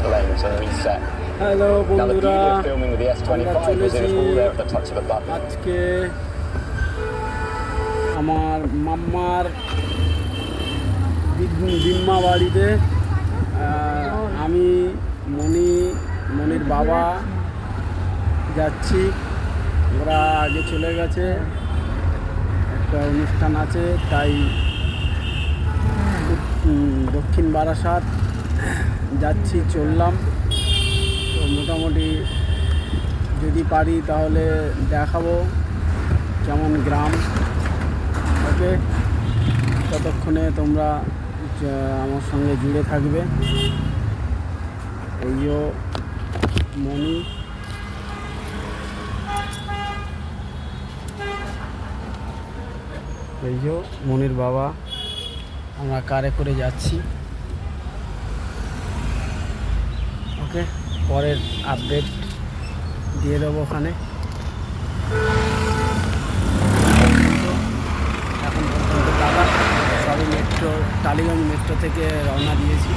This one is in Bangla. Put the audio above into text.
faster lanes and reset. Hello Now the বন্ধুরা, beauty of filming with the আমরা S25 was it was চলেছি all there at the touch of a button. আজকে আমার মাম্মার দিম্মা বাড়িতে। আমি মনির বাবা যাচ্ছি। ওরা আগে চলে গেছে, একটা অনুষ্ঠান আছে, তাই দক্ষিণ বারাসাত যাচ্ছি, চললাম। তো মোটামুটি যদি পারি তাহলে দেখাবো কেমন গ্রাম। ওকে, ততক্ষণে তোমরা আমার সঙ্গে জুড়ে থাকবে। এই যে মনি, এই যে মনির বাবা। আমরা কারে করে যাচ্ছি। ওকে, পরের আপডেট দিয়ে দেবো ওখানে। এখন পর্যন্ত দাদা সবই টালিগঞ্জ মেট্রো থেকে রওনা দিয়েছি।